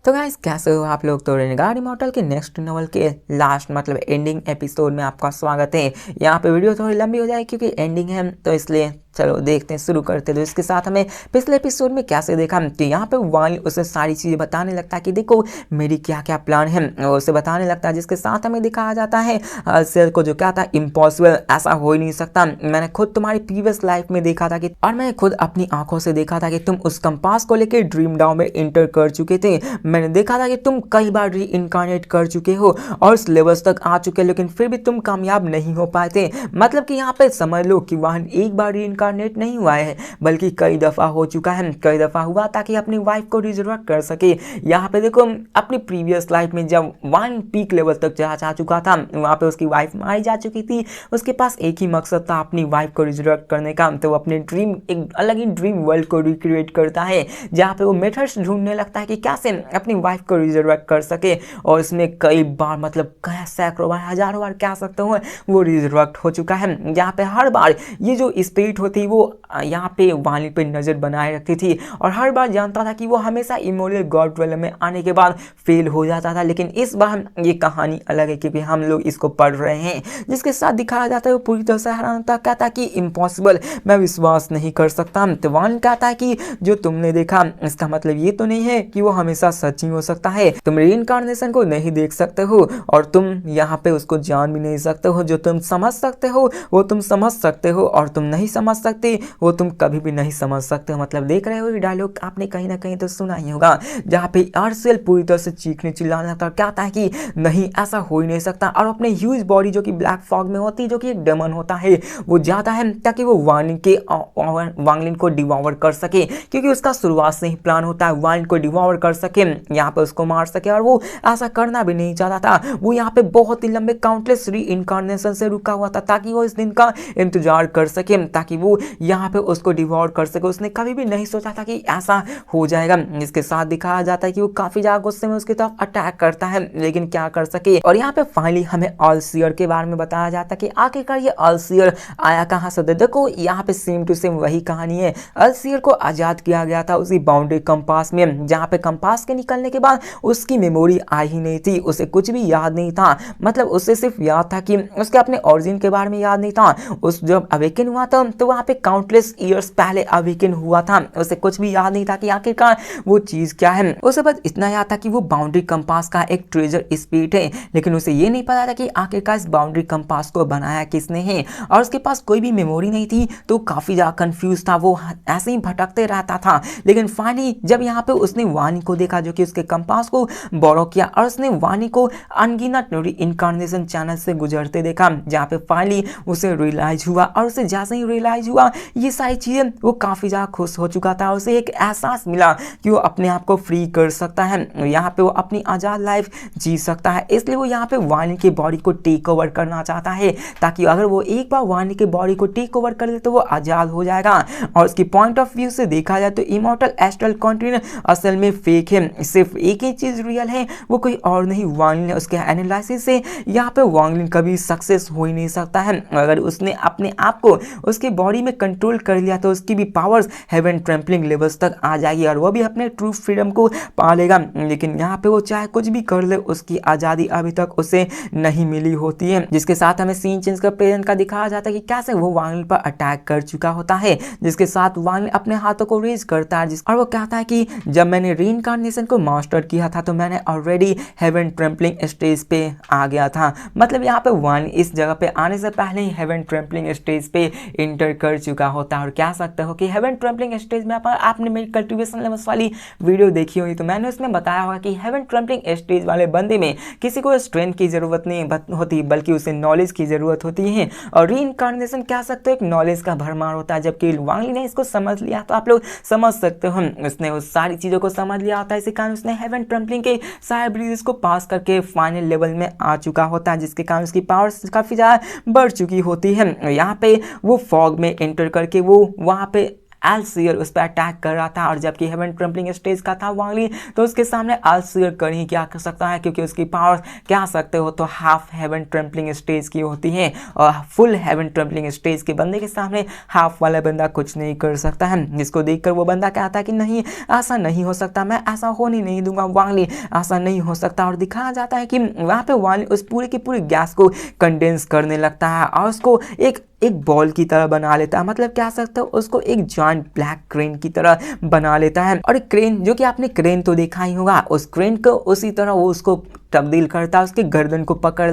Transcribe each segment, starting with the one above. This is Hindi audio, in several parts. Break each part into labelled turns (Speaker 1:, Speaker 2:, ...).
Speaker 1: तो गाइस कैसे हो आप लोग। तो रेनेगार्ड इमॉर्टल के नेक्स्ट नॉवल के लास्ट मतलब एंडिंग एपिसोड में आपका स्वागत है। यहाँ पे वीडियो थोड़ी लंबी हो जाएगी क्योंकि एंडिंग है, तो इसलिए चलो देखते हैं, शुरू करते। तो इसके साथ हमें पिछले एपिसोड में कैसे देखा तो यहाँ पे वाली उसे सारी चीज़ें बताने लगता है कि देखो मेरी क्या क्या प्लान है, और उसे बताने लगता है, जिसके साथ हमें दिखाया जाता है सेल को, जो क्या था इम्पॉसिबल, ऐसा हो ही नहीं सकता। मैंने खुद तुम्हारी प्रीवियस लाइफ में देखा था कि, और मैंने खुद अपनी आंखों से देखा था कि तुम उस कंपास को लेकर ड्रीम डाउन में इंटर कर चुके थे। मैंने देखा था कि तुम कई बार री इनकारनेट कर चुके हो और उस लेवल्स तक आ चुके, लेकिन फिर भी तुम कामयाब नहीं हो पाए थे। मतलब कि यहाँ पे समझ लो कि वाहन एक बार री इनकारनेट नहीं हुआ है बल्कि कई दफ़ा हो चुका है, कई दफ़ा हुआ ताकि अपनी वाइफ को रिजर्व कर सके। यहाँ पे देखो अपनी प्रीवियस लाइफ में जब वाहन पीक लेवल तक जा चुका था, वहाँ पे उसकी वाइफ मारी जा चुकी थी। उसके पास एक ही मकसद था अपनी वाइफ को रिजर्व करने का, तो वो अपने ड्रीम एक अलग ही ड्रीम वर्ल्ड को रिक्रिएट करता है, जहाँ पे वो मेथड्स ढूंढने लगता है कि कैसे अपनी वाइफ को रिजर्व कर सके। और इसमें कई बार मतलब सैकड़ों बार, हजारों बार कह सकते हो वो रिजर्व हो चुका है, जहाँ पे हर बार ये जो स्पिरिट होती वो यहाँ पे वाली पे नज़र बनाए रखती थी, और हर बार जानता था कि वो हमेशा इमोरल गॉड वर्ल्ड में आने के बाद फेल हो जाता था। लेकिन इस बार ये कहानी अलग है क्योंकि हम लोग इसको पढ़ रहे हैं, जिसके साथ दिखाया जाता है वो पूरी तरह से हैरान होता, कहता है कि इम्पॉसिबल, मैं विश्वास नहीं कर सकता। तो वान कहता है कि जो तुमने देखा इसका मतलब ये तो नहीं है कि वो हमेशा सच ही हो सकता है। तुम रीइंकार्नेशन को नहीं देख सकते हो और तुम यहाँ पे उसको जान भी नहीं सकते हो। जो तुम समझ सकते हो वो तुम समझ सकते हो, और तुम नहीं समझ सकते वो तुम कभी भी नहीं समझ सकते हो। मतलब देख रहे हो ये डायलॉग आपने कहीं ना कहीं तो सुना ही होगा, जहाँ पे आर्सेल पूरी तरह से चीखने चिल्लाने लगता है, कहता है कि नहीं ऐसा हो ही नहीं सकता, और अपने ह्यूज बॉडी जो कि ब्लैक फॉग में होती है, जो कि एक डेमन होता है, वो जाता है ताकि वो वांगलिन को डिवॉर कर सके, क्योंकि उसका शुरुआत से ही प्लान होता है वांगलिन को डिवॉर कर सके, यहाँ पे उसको मार सके। और वो ऐसा करना भी नहीं चाहता था, वो यहाँ पे बहुत ही लंबे काउंटलेस री इनकारनेशन से रुका हुआ था ताकि वो इस दिन का इंतजार कर सके, ताकि वो यहाँ पे उसको डिवॉर कर सके। उसने कभी भी नहीं सोचा था कि ऐसा हो जाएगा। इसके साथ दिखाया जाता है कि वो काफी ज्यादा गुस्से में उसकी तरफ अटैक करता है, लेकिन क्या कर सके। और यहाँ पे फाइनली हमें ऑलसीयर के बारे में बताया जाता है कि आखिरकार ये ऑलसीयर आया कहाँ से। देखो यहाँ पे सेम टू सेम वही कहानी है। ऑलसीयर को आजाद किया गया था उसी बाउंड्री कंपास में, जहाँ पे कंपास के निकलने के बाद उसकी मेमोरी आई ही नहीं थी, उसे कुछ भी याद नहीं था। मतलब उसे सिर्फ याद था कि उसके अपने ओरिजिन के बारे में याद नहीं था। उस जब अवेकन हुआ था तो वहाँ पे काउंटलेस ईयर्स पहले अवेकन हुआ था, उसे कुछ भी याद नहीं था कि आखिरकार वो चीज क्या है। उसे बस इतना याद था कि वो बाउंड्री कंपास का एक ट्रेजर स्पिरिट है, लेकिन उसे ये नहीं पता था कि आखिरकार इस बाउंड्री कंपास को बनाया किसने है। और उसके पास कोई भी मेमोरी नहीं थी, तो काफी ज्यादा कंफ्यूज था, वो ऐसे ही भटकते रहता था। लेकिन फाइनली जब यहाँ पे उसने वानी को देखा जो कि उसके कंपास को बोरो किया, और उसने वानी को अनगिनत इनकारनेशन चैनल से गुजरते देखा, जहाँ पे फाइनली उसे रियलाइज हुआ। और उसे जैसे ही रियलाइज हुआ ये सारी चीजें, वो काफी ज्यादा खुश हो चुका था। उसे एक एहसास मिला कि वो अपने आप को फ्री कर सकता है, यहाँ पे वो अपनी आजाद लाइफ जी सकता है। इसलिए वो यहाँ पे वानी की बॉडी को टेक ओवर करना चाहता है, ताकि अगर वो एक बार वानी की बॉडी को टेक ओवर कर ले तो वो आजाद हो जाएगा। और उसकी पॉइंट ऑफ व्यू से देखा जाए तो इमॉर्टल एस्ट्रल कंटिन्यू असल में फेक है, सिर्फ एक ही चीज रियल है, वो कोई और नहीं वांगलिन। उसके एनालिसिस से यहाँ पे वांगलिन कभी सक्सेस हो ही नहीं सकता है। अगर उसने अपने आप को उसकी बॉडी में कंट्रोल कर लिया तो उसकी भी पावर्स हेवन ट्रैम्पलिंग लेवल्स तक आ जाएगी, और वो भी अपने ट्रू फ्रीडम को पा लेगा। लेकिन यहाँ पे वो चाहे कुछ भी कर ले, उसकी आज़ादी अभी तक उसे नहीं मिली होती है। जिसके साथ हमें सीन चेंज का प्रेजेंट का दिखाया जाता है कि कैसे वो वांगलिन पर अटैक कर चुका होता है, जिसके साथ वांगलिन अपने हाथों को रेज करता है, और वो कहता है कि जब मैंने रीइंकार्नेशन को मास्टर किया था तो मैंने ऑलरेडी हेवन ट्रैम्पलिंग स्टेज पे आ गया था। मतलब यहाँ पे वांगलिन इस जगह पे आने से पहले ही हेवन ट्रैम्पलिंग स्टेज पे इंटर कर चुका होता है। और कह सकते हो कि हेवन ट्रैम्पलिंग स्टेज में आपने मेरी कल्टिवेशन लेवल्स वाली वीडियो देखी होगी, तो मैंने उसमें बताया होगा कि हेवन ट्रैम्पलिंग स्टेज वाले बंदे में किसी को स्ट्रेंथ की जरूरत नहीं होती, बल्कि उसे नॉलेज की जरूरत होती है। और रीइंकार्नेशन कह सकते हो एक नॉलेज का भरमार होता है, जबकि वांगलिन ने इसको समझ लिया, तो आप लोग समझ सकते हो उसने उस सारी चीजों को समझ लिया होता है। इसी कारण उसने हेवन ट्रैम्पलिंग के सारे ब्रिजेस को पास करके फाइनल लेवल में आ चुका होता है, जिसके कारण उसकी पावर्स काफी ज्यादा बढ़ चुकी होती है। यहाँ पे वो फॉग में एंटर करके वो वहाँ पे एल्सियर उस पर अटैक कर रहा था, और जबकि हेवन ट्रम्पलिंग स्टेज का था वांगली, तो उसके सामने एल्सियर कर ही क्या कर सकता है, क्योंकि उसकी पावर क्या सकते हो तो हाफ हेवन ट्रम्पलिंग स्टेज की होती है, और फुल हेवन ट्रम्पलिंग स्टेज के बंदे के सामने हाफ वाला बंदा कुछ नहीं कर सकता है। जिसको देखकर वो बंदा कहता है कि नहीं, ऐसा नहीं हो सकता, मैं ऐसा होने नहीं दूंगा वांगली, ऐसा नहीं हो सकता। और दिखाया जाता है कि वहाँ पे वांगली उस पूरे की पूरी गैस को कंडेंस करने लगता है और उसको एक बॉल की तरह बना लेता है, मतलब क्या सकते हो उसको एक जॉइंट ब्लैक क्रेन की तरह बना लेता है। और क्रेन, जो कि आपने क्रेन तो देखा ही होगा, उस क्रेन को उसी तरह वो उसको तब्दील करता है, उसके गर्दन को पकड़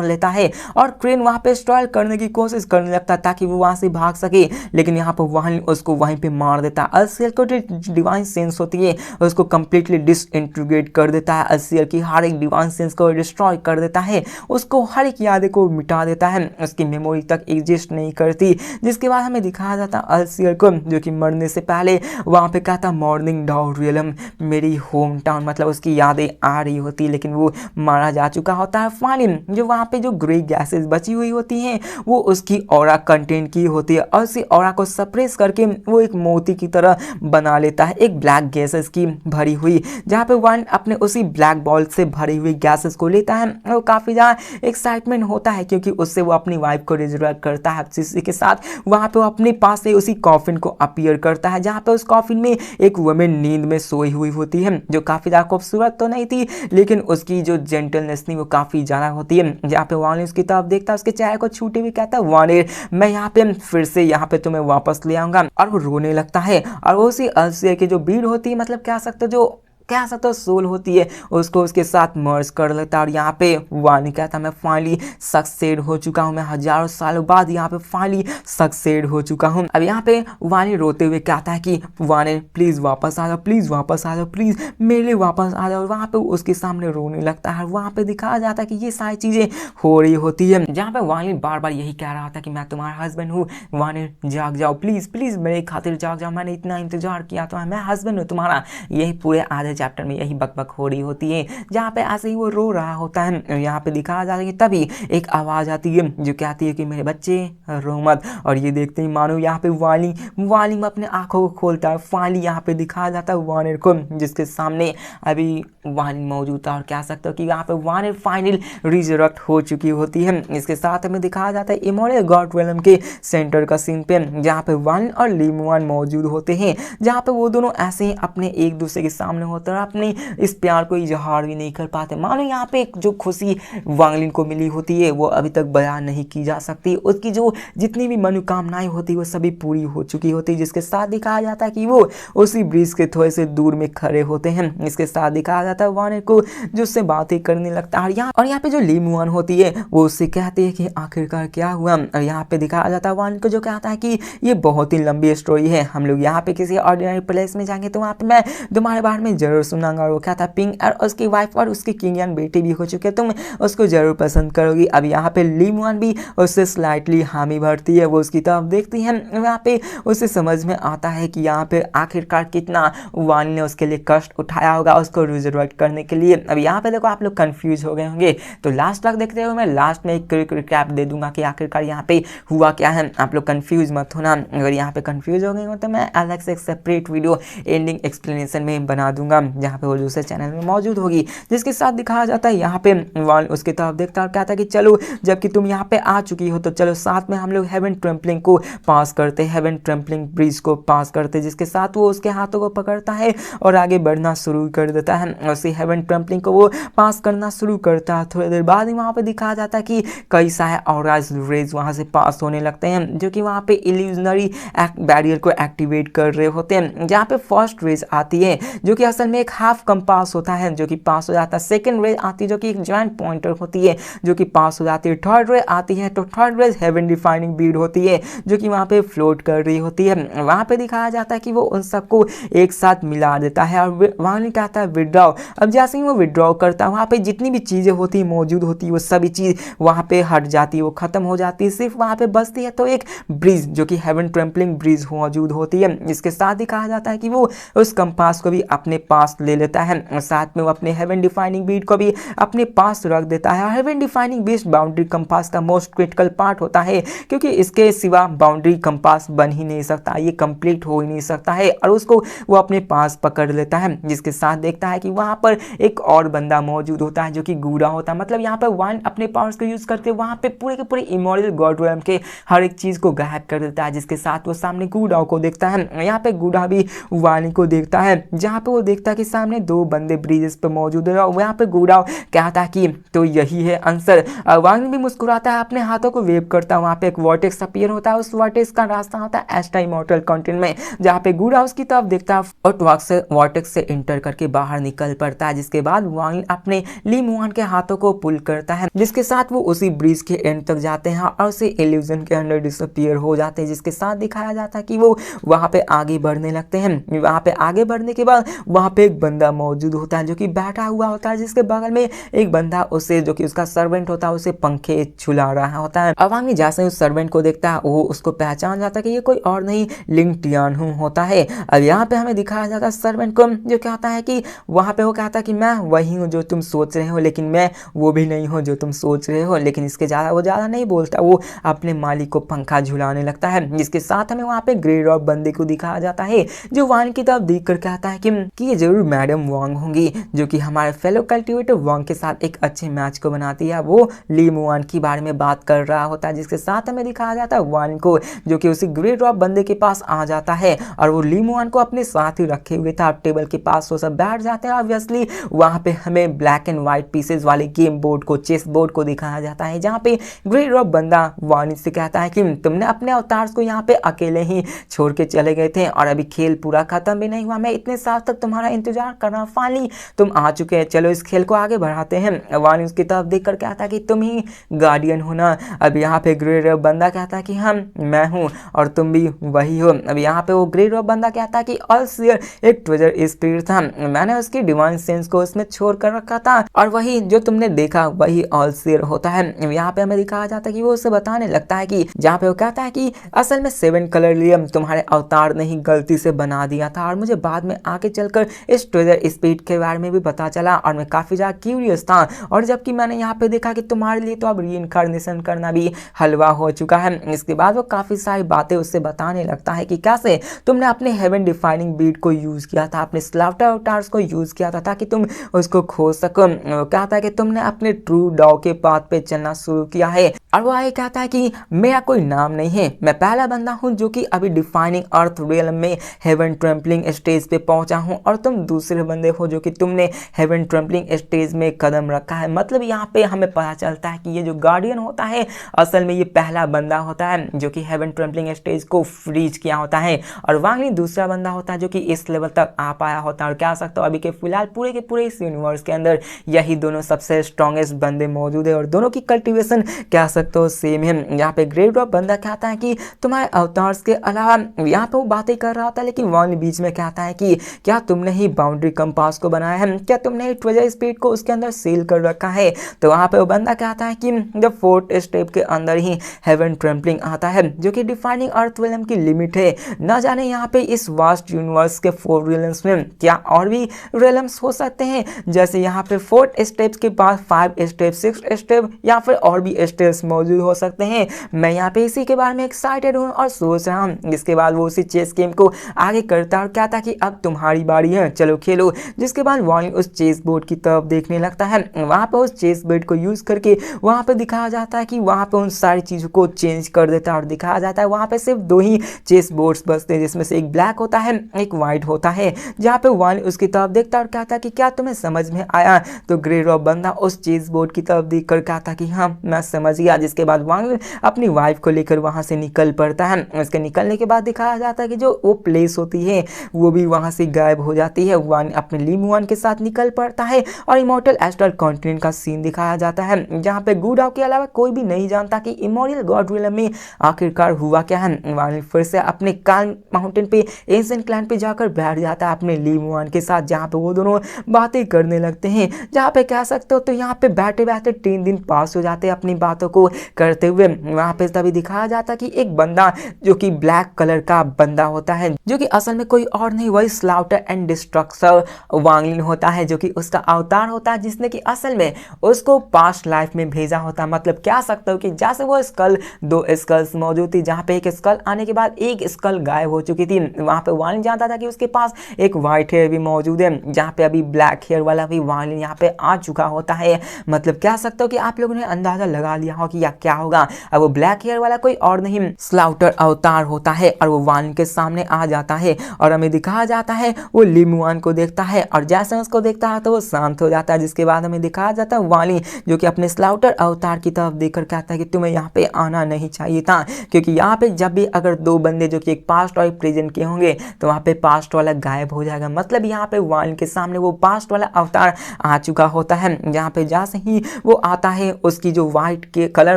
Speaker 1: लेता है और क्रेन वहां पे स्ट्रॉयल करने की कोशिश करने लगता है ताकि वो वहां से भाग सके, लेकिन यहाँ पर वहीं उसको वहीं पे मार देता है। एल्सियर को जो डिवाइन सेंस होती है उसको कंप्लीटली डिसइंटीग्रेट कर देता है, एल्सियर की हर एक डिवाइन सेंस को डिस्ट्रॉय कर देता है, उसको हर एक यादें को मिटा देता है, उसकी मेमोरी तक एग्जिस्ट नहीं करती। जिसके बाद हमें दिखाया जाता है एल्सियर को, जो कि मरने से पहले वहां पे कहता मॉर्निंग डाउ रियलम, मेरी होम टाउन, मतलब उसकी यादें आ रही होती लेकिन वो मारा जा चुका होता है। फाइनली जो वहाँ पे जो ग्रे गैसेस बची हुई होती हैं वो उसकी ऑरा कंटेंट की होती है, और उसी ऑरा को सप्रेस करके वो एक मोती की तरह बना लेता है, एक ब्लैक गैसेस की भरी हुई, जहाँ पे वन अपने उसी ब्लैक बॉल से भरी हुई गैसेस को लेता है और काफ़ी ज़्यादा एक्साइटमेंट होता है, क्योंकि उससे वो अपनी वाइफ को रिजर्व करता है इसी के साथ। वहाँ पे वो अपने पास से उसी कॉफिन को अपीयर करता है, जहाँ पे उस कॉफिन में एक वुमेन नींद में सोई हुई होती है, जो काफ़ी ज़्यादा खूबसूरत तो नहीं थी लेकिन उसकी जो जेंटलनेस थी वो काफ़ी ज़्यादा होती है। जहाँ पे वानिर उसकी तरफ देखता है, उसके चेहरे को छूटे हुए कहता है वानिर, मैं यहाँ पे फिर से यहाँ पे तुम्हें वापस ले आऊँगा, और वो रोने लगता है। और वो उसी एल्सियर की जो बीड होती है, मतलब क्या सकते हो जो क्या सकते सोल होती है, उसको उसके साथ मर्ज कर लेता है। और यहाँ पे वानी कहता है मैं फाइनली सक्सेड हो चुका हूँ, मैं हजारों सालों बाद यहाँ पे फाइनली सक्सेड हो चुका हूँ। अब यहाँ पे वानी रोते हुए कहता है कि वानी प्लीज़ वापस आ जाओ, प्लीज़ वापस आ जाओ, प्लीज़ मेरे लिए वापस आ जाओ। वहाँ पे उसके सामने रोने लगता है। वहाँ पे दिखाया जाता है कि ये सारी चीज़ें हो रही होती है, जहाँ पे वानी बार बार यही कह रहा था कि मैं तुम्हारा हस्बैंड हूँ, वानी जाग जाओ, प्लीज़ प्लीज़ मेरे खातिर जाग जाओ, मैंने इतना इंतजार किया तो मैं हस्बैंड हूँ तुम्हारा। यही पूरे आधे चैप्टर में यही बकबक हो रही होती है, जहाँ पे ऐसे ही वो रो रहा होता है। यहाँ पे दिखाया जाता है कि तभी एक आवाज़ आती है जो कहती है कि मेरे बच्चे रो मत। और ये देखते ही मानो यहाँ पे वाली अपने आंखों को खोलता है। फाइनली यहाँ पे दिखाया जाता है वानिर को, जिसके सामने अभी वानी मौजूद था, और कह सकते हो कि यहाँ पे वानिर फाइनल रिजरेक्ट हो चुकी होती है। इसके साथ हमें दिखाया जाता है इमोर्टल गॉड रेलम के सेंटर का सीन पे, जहाँ पे वानी और लीमुआन मौजूद होते हैं, जहाँ पे वो दोनों ऐसे ही अपने एक दूसरे के सामने होते हैं और अपने इस प्यार को इजहार भी नहीं कर पाते। मानो यहाँ पे जो खुशी वांगलिन को मिली होती है वो अभी तक बयान नहीं की जा सकती, उसकी जो जितनी भी मनोकामनाएं होती वो सभी पूरी हो चुकी होती। जिसके साथ दिखाया जाता है कि वो उसी ब्रिज के थोड़े से दूर में खड़े होते हैं। इसके साथ दिखाया जाता है वानिर को जो उससे बातें करने लगता है, और यहाँ पे जो लीमुआन होती है वो उससे कहती है कि आखिरकार क्या हुआ। और यहाँ पे दिखाया जाता है वानिर को जो कहता है कि ये बहुत ही लंबी स्टोरी है, हम लोग यहाँ पे किसी ऑर्डिनरी प्लेस में जाएंगे तो वहाँ पे मैं तुम्हारे बारे में जरूर सुनाऊंगा। और वो कहता है पिंग और उसकी वाइफ और उसकी किंगियन बेटी भी हो चुके हैं, तुम उसको जरूर पसंद करोगी। अब यहाँ पे लीमुआन भी उससे स्लाइटली हामी भरती है, वो उसकी तरफ देखती है। यहाँ पे उसे समझ में आता है कि यहाँ पे आखिरकार कितना वानी ने उसके लिए कष्ट उठाया होगा उसको रिजर्वेट करने के लिए। अब यहाँ पे देखो आप लोग कंफ्यूज हो गए होंगे, तो लास्ट तक देखते हुए मैं लास्ट में एक रिकैप दे दूंगा कि आखिरकार यहाँ पे हुआ क्या है। आप लोग कंफ्यूज मत होना, अगर यहाँ पे कंफ्यूज हो गए हो तो मैं अलग से एक सेपरेट वीडियो एंडिंग एक्सप्लेनेशन में बना दूंगा, जहाँ पे वो दूसरे चैनल में मौजूद होगी। जिसके साथ दिखाया जाता है यहाँ पे वाल उसकी तरफ देखता है और कहता है कि चलो जबकि तुम यहाँ पे आ चुकी हो तो चलो साथ में हम लोग हेवन ट्रम्पलिंग को पास करते, हेवन ट्रम्पलिंग ब्रिज को पास करते। जिसके साथ वो उसके हाथों को पकड़ता है और आगे बढ़ना शुरू कर देता है, और उसी हेवन ट्रम्पलिंग को वो पास करना शुरू करता है। थोड़ी देर बाद ही वहाँ पे दिखाया जाता है कि कई सारे ऑराज रेज वहाँ से पास होने लगते हैं, जो कि वहाँ पे इल्यूजनरी बैरियर को एक्टिवेट कर रहे होते हैं। जहाँ पे फर्स्ट रेज आती है जो कि असल में एक हाफ कंपास होता है जो कि पास हो जाता है। सेकंड रेज आती है जो कि एक जॉइंट पॉइंटर होती है जो कि पास हो जाती है। थर्ड रेज आती है तो third rays heaven defining bead होती है जो कि वहाँ पे फ्लोट कर रही होती है। वहाँ पे दिखाया जाता है कि वो उन सबको एक साथ मिला देता है और वहाँ नहीं कहता है विड्रॉ। अब जैसे ही वो विड्रॉ करता है वहाँ पे जितनी भी चीज़ें होती है मौजूद होती है वो सभी चीज़ वहाँ पे हट जाती है, वो खत्म हो जाती है। सिर्फ वहाँ पे बचती है तो एक ब्रिज जो कि हेवन ट्रम्पलिंग ब्रिज मौजूद होती है। इसके साथ दिखाया जाता है कि वो उस कंपास को भी अपने पास पास ले लेता है और साथ में वो अपने हेवन डिफाइनिंग बीट को भी अपने पास रख देता है। Heaven defining beat boundary compass का मोस्ट क्रिटिकल पार्ट होता है, क्योंकि इसके सिवा बाउंड्री कंपास बन ही नहीं सकता, ये कंप्लीट हो ही नहीं सकता है। और उसको वो अपने पास पकड़ लेता है, जिसके साथ देखता है कि वहां पर एक और बंदा मौजूद होता है जो कि गूढ़ा होता है। मतलब यहाँ पर वाइन अपने पावर्स को यूज करके वहां पे पूरे के पूरे इमोरल गॉड रेलम के हर एक चीज को गायब कर देता है, जिसके साथ वो सामने गूढ़ा को देखता है। यहाँ पे गूढ़ा भी वानी को देखता है, जहाँ पे वो देखता है कि सामने दो बंदे ब्रिजेस पे मौजूद है। और यहाँ पे गूढ़ा कहता है कि तो यही है आंसर। वानी भी मुस्कुराता है, अपने हाथों को वेव करता है। वहाँ पे एक वर्टेक्स अपीयर होता है, उस वर्टेक्स का रास्ता होता है एस्टा इमॉर्टल कंटिनेंट में, जहाँ पे गूढ़ा उसकी तरफ देखता है और वर्टेक्स से इंटर करके बाहर निकल पड़ता है। जिसके बाद वानी अपने ली मुआन के हाथों को पुल करता है, जिसके साथ वो उसी ब्रिज के एंड तक जाते हैं और उसे इल्यूजन के अंदर डिसअपीयर हो जाते हैं। जिसके साथ दिखाया जाता है कि वो वहां पे आगे बढ़ने लगते हैं। वहां पे आगे बढ़ने के बाद वहां पे एक बंदा मौजूद होता है जो कि बैठा हुआ होता है, जिसके बगल में एक बंदा उसे जो कि उसका सर्वेंट होता है उसे पंखे झुला रहा होता है। अवांगी जैसे उस सर्वेंट को देखता है वो उसको पहचान जाता है कि ये कोई और नहीं लिंग टियानहू होता है। अब यहाँ पे हमें दिखाया जाता है सर्वेंट को जो कहता है कि वहां पे वो कहता है कि मैं वही हूँ जो तुम सोच रहे हो, लेकिन मैं वो भी नहीं हूँ जो तुम सोच रहे हो। लेकिन इसके ज्यादा नहीं बोलता, वो अपने मालिक को पंखा झुलाने लगता है। जिसके साथ हमें वहां पे ग्रे रॉक बंदे को दिखाया जाता है जो वान की तरफ देख कर कहता है कि ये जरूर मैडम वांग होंगी, जो कि हमारे फेलो कल्टिवेटर वांग के साथ एक अच्छे मैच को बनाती है। वो ली मुआन के बारे में बात कर रहा होता है, जिसके साथ हमें दिखाया जाता है वान को जो कि उसी ग्रे रॉक बंदे के पास आ जाता है और वो ली मुआन को अपने साथ ही रखे हुए था। टेबल के पास वो सब बैठ जाते हैं। ऑब्वियसली वहां पे हमें ब्लैक एंड व्हाइट पीसेस वाले गेम बोर्ड को, चेस बोर्ड को दिखाया जाता है, जहाँ पे ग्रे रॉक बंदा वानी से कहता है कि तुमने अपने अवतार्स को यहाँ पे अकेले ही छोड़ के चले गए थे और अभी खेल पूरा खत्म भी नहीं हुआ। मैं इतने साल तक तुम्हारा इंतजार कर रहा, फाइनली तुम आ चुके हैं, चलो इस खेल को आगे बढ़ाते हैं। वानी उसकी तरफ देखकर कहता है कि तुम ही गार्डियन हो ना। अब यहाँ पे ग्रे रॉक बंदा कहता है कि हम मैं हूँ और तुम भी वही हो। अब यहाँ पे वो ग्रे रॉक बंदा कहता है कि ऑलसियर एक ट्रेजर स्पिरिट था, मैंने उसकी डिवाइन सेंस को उसमें छोड़ कर रखा था और वही जो तुमने देखा वही ऑलसियर होता है। यहाँ पे हमें दिखाया जाता है कि वो उसे बताने लगता है कि जहाँ पे वो कहता है कि असल में 7 कलर लियम तुम्हारे अवतार ने ही गलती से बना दिया था और मुझे बाद में आगे चलकर इस ट्रेजर स्पिरिट के बारे में भी पता चला और मैं काफी ज्यादा क्यूरियस था। और जबकि मैंने यहाँ पे देखा कि तुम्हारे लिए तो अब रीइंकार्नेशन करना भी हलवा हो चुका है। इसके बाद वो काफी सारी बातें उससे बताने लगता है कि कैसे तुमने अपने हेवन डिफाइनिंग बीट को यूज किया था, अपने स्लाफ्टर अवतार्स को यूज किया था ताकि तुम उसको खोज सको। कहता है कि तुमने अपने ट्रू डॉ के पाथ पे चलना शुरू किया है और वो आगे कहता है कि मेरा कोई नाम नहीं है, मैं पहला बंदा हूं जो कि अभी डिफाइनिंग अर्थ रियल्म में हेवन ट्रम्पलिंग स्टेज पे पहुंचा हूं और तुम दूसरे बंदे हो जो कि तुमने हेवन ट्रम्पलिंग स्टेज में कदम रखा है। मतलब यहाँ पे हमें पता चलता है कि ये जो गार्डियन होता है असल में ये पहला बंदा होता है जो कि हेवन ट्रम्पलिंग स्टेज को फ्रीज किया होता है और वांगली दूसरा बंदा होता है जो कि इस लेवल तक आ पाया होता है। और कह सकते हो अभी के फिलहाल पूरे के पूरे इस यूनिवर्स के अंदर यही दोनों सबसे स्ट्रॉन्गेस्ट बंदे मौजूद है और दोनों की कल्टीवेशन कह सकते हो सेम है। यहाँ पे ग्रेट ड्रॉप बंदा कहता है कि तुम्हारे अवतार्स के अलावा, यहाँ पे वो बातें कर रहा होता है लेकिन वांगली बीच में कहता है कि क्या तुमने ही बाउंड्री कंपास को बनाया है, क्या तुमने ही ट्रेजर स्पीड को उसके अंदर सील कर रखा है। तो वहाँ पे वो बंदा कहता है कि जब 4th स्टेप के अंदर ही हेवन ट्रम्पलिंग आता है जो कि डिफाइनिंग अर्थ रियल्म की लिमिट है। न जाने यहाँ पे इस वास्ट यूनिवर्स के 4 रियल्म्स में क्या और भी रियल्म्स हो सकते हैं, जैसे यहाँ पे 4th स्टेप्स के बाद 5 स्टेप, 6 स्टेप या फिर और भी स्टेप्स मौजूद हो सकते हैं। मैं यहाँ पे इसी के बारे में एक्साइटेड हूँ और सोच रहा हूँ। इसके बाद वो उसी चेस गेम को आगे करता है और कहता कि अब तुम्हारी बारी है, चलो खेलो। जिसके बाद वांग उस चेस बोर्ड की तरफ देखने लगता है। वहाँ पे उस चेस बोर्ड को यूज करके वहाँ पे दिखाया जाता है कि वहाँ पे उन सारी चीजों को चेंज कर देता है और दिखाया जाता है वहाँ पे सिर्फ 2 ही चेस बोर्ड्स बचते हैं, जिसमें से एक ब्लैक होता है एक व्हाइट होता है। जहाँ पे वांग उसकी तरफ देखता है और कहता है कि क्या तुम्हें समझ में आया। तो ग्रे रॉक बंदा उस चेस बोर्ड की तरफ देख कर कहता कि हाँ मैं समझ गया। जिसके बाद वांग अपनी वाइफ को लेकर वहाँ से निकल पड़ता है। उसके निकलने के बाद दिखाया जाता है कि जो वो प्लेस होती है वो भी वहाँ से गायब हो जाती है। वांग अपने ली मुआन के साथ निकल पड़ता है और इमॉर्टल एस्ट्रल कॉन्टिनेंट का सीन दिखाया जाता है जहाँ पे गूडाओ के अलावा कोई भी नहीं जानता कि इमॉर्टल गॉड रियल्म में आखिरकार हुआ क्या है। वांग फिर से अपने काल्म माउंटेन पे एंशिएंट क्लैन पे जाकर बैठ जाता है अपने ली मुआन के साथ, जहाँ पे वो दोनों बातें करने लगते हैं। जहाँ पे कह सकते हो तो यहाँ पे बैठे बैठे 3 दिन पास हो जाते हैं अपनी बातों को करते हुए। वहाँ पे तभी दिखाया जाता कि एक बंदा जो कि ब्लैक कलर का बंदा होता है, जो कि असल में कोई और नहीं वही स्लाउटर एंड डिस्ट्रक्टर वांग लिन होता है, जो कि उसका अवतार होता है, जिसने कि असल में उसको पास्ट लाइफ में भेजा होता है। मतलब क्या सकते हो कि जैसे वो स्कल, 2 स्कल्स मौजूद थी, जहाँ पे एक स्कल आने के बाद एक स्कल गायब हो चुकी थी। वहाँ पे वांग लिन जानता था कि उसके पास एक व्हाइट हेयर भी मौजूद है, जहाँ पे अभी ब्लैक हेयर वाला भी वांग लिन यहाँ पे आ चुका होता है। मतलब क्या सकते हो कि आप लोगों ने अंदाजा लगा लिया हो कि क्या होगा। अब वो ब्लैक हेयर वाला कोई और नहीं स्लाउटर अवतार होता है, और वो वांग लिन के सामने आ जाता है और हमें दिखाया जाता है वो ली मुआन को देखता है, और जैसे उसको देखता है तो वो शांत हो जाता है। जिसके बाद हमें दिखाया जाता है वांग लिन जो कि अपने स्लाउटर अवतार की तरफ देखकर कहता है कि तुम्हें यहाँ पे आना नहीं चाहिए था, क्योंकि यहाँ पे जब भी अगर 2 बंदे जो कि एक पास्ट और एक प्रेजेंट के होंगे तो वहाँ पे पास्ट वाला गायब हो जाएगा। मतलब यहाँ पे वांग लिन के सामने वो पास्ट वाला अवतार आ चुका होता है, जहाँ पे जैसे ही वो आता है उसकी जो व्हाइट के कलर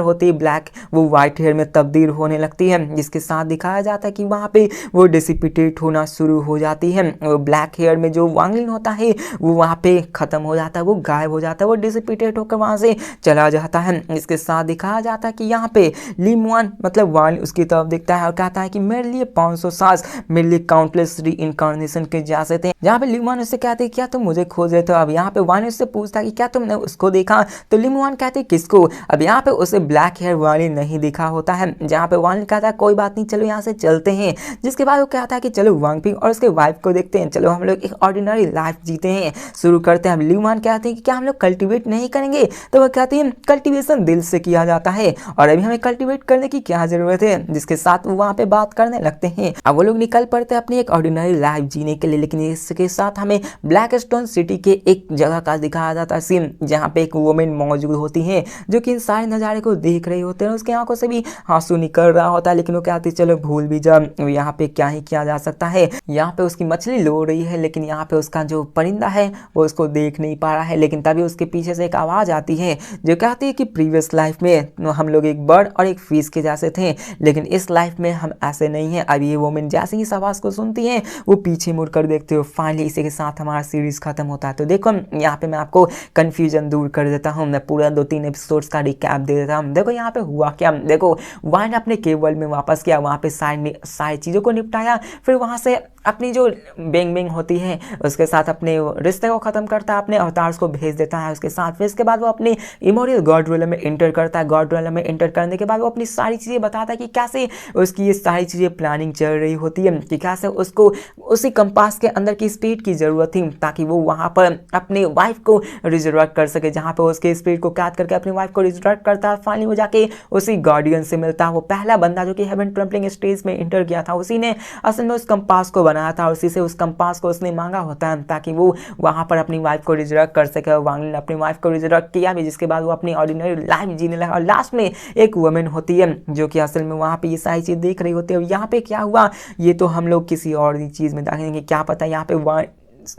Speaker 1: होती है ब्लैक, वो व्हाइट हेयर में तब्दील होने लगती है। जिसके साथ दिखाया जाता है कि वहाँ पे वो डिसिपिटेट होना शुरू हो जाती है। वो ब्लैक हेयर में जो वांग लिन होता है वो वहाँ पे खत्म हो जाता है, वो गायब हो जाता है, वो डिसिपिटेट होकर वहाँ से चला जाता है। इसके साथ दिखाया जाता है कि यहाँ पे ली मुआन मतलब वांग लिन उसकी तरफ देखता है और कहता है कि मेरे लिए 500 सास मेरे लिए काउंटलेस री इनकारनेशन के जैसे थे। जहाँ पे ली मुआन उससे कहते हैं क्या तुम मुझे खोज रहे थे। अब यहाँ पे वांग लिन उससे पूछता है कि क्या तुमने उसको देखा, तो ली मुआन कहते हैं किसको। अब यहाँ पे उसे ब्लैक हेयर वांग लिन नहीं दिखा होता है। जहाँ पे वांग लिन कहता है कोई बात नहीं, चलो यहाँ से चलते हैं। जिसके बाद वो कहता है कि चलो वांग पिंग और उसके वाइफ को देखते हैं, चलो हम लोग एक ऑर्डिनरी लाइफ जीते हैं, शुरू करते हैं। ली मुआन कहते हैं कि क्या हम लोग कल्टिवेट नहीं करेंगे, तो वो कहते हैं कल्टिवेशन दिल से किया जाता है और अभी हमें कल्टिवेट करने की क्या जरूरत है। जिसके साथ वो वहाँ पे बात करने लगते हैं। अब वो लोग निकल पड़ते हैं अपनी एक ऑर्डिनरी लाइफ जीने के लिए। लेकिन इसके साथ हमें ब्लैक स्टोन सिटी के एक जगह का दिखाया जाता है सीन, जहाँ पे एक वुमेन मौजूद होती है जो कि इन सारे नज़ारे को देख रही होते हैं। उसकी आंखों से भी आंसू निकल रहा होता है, लेकिन वो कहती है चलो भूल भी जा, यहाँ पे क्या ही किया जा सकता है। यहाँ पे उसकी मछली लो रही है, लेकिन यहाँ पे उसका जो परिंदा है वो उसको देख नहीं पा रहा है। लेकिन तभी उसके पीछे से एक आवाज़ आती है जो कहती है कि प्रीवियस लाइफ में हम लोग एक बर्ड और एक फिश के जैसे थे, लेकिन इस लाइफ में हम ऐसे नहीं हैं। अब ये वुमेन जैसे ही इस आवाज़ को सुनती है वो पीछे मुड़कर देखते हो। फाइनली इसी के साथ हमारा सीरीज खत्म होता है। तो देखो यहाँ पे मैं आपको कंफ्यूजन दूर कर देता हूँ, मैं पूरा 2-3 एपिसोड्स का रिकैप दे देता हूँ। देखो यहाँ पे हुआ क्या, देखो वांग लिन अपने केव वर्ल्ड में वापस गया, वहाँ पे सारी चीज़ों को निपटाया, फिर वहाँ से अपनी जो बेंग बेंग होती है उसके साथ अपने रिश्ते को ख़त्म करता है, अपने अवतार्स को भेज देता है उसके साथ। फिर इसके बाद वो अपनी इमोरियल गॉड रोलर में इंटर करता है। गॉड रोलर में इंटर करने के बाद वो अपनी सारी चीज़ें बताता है कि कैसे उसकी ये सारी चीज़ें प्लानिंग चल रही होती है, कि कैसे उसको उसी कंपास के अंदर की स्पीड की ज़रूरत थी ताकि वो वहाँ पर अपनी वाइफ को रिजर्वेट कर सके। जहाँ पर उसके स्पीड को कैद करके अपनी वाइफ को रिजर्वेट करता है। फाइनली वो जाके उसी गार्डियन से मिलता है। वो पहला बंदा जो कि हेवन ट्रम्पलिंग स्टेज में इंटर किया था, उसी ने असल में उस कंपास को बनाया था, और उसी से उस कंपास को उसने मांगा होता है ताकि वो वहाँ पर अपनी वाइफ को रिजर्वेट कर सके। और वांग लिन ने अपनी वाइफ को रिजर्वेट किया भी, जिसके बाद वो अपनी ऑर्डिनरी लाइफ जीने लगा। और लास्ट में एक वुमेन होती है जो कि असल में वहाँ पे ये सारी चीज़ देख रही होती है। और यहाँ पे क्या हुआ ये तो हम लोग किसी और चीज़ में देखेंगे, क्या पता यहाँ पे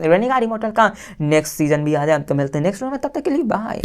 Speaker 1: रेनिगार इमॉर्टल का नेक्स्ट सीजन भी आ जाए। तो मिलते हैं नेक्स्ट वीडियो में, तब तक के लिए बाय।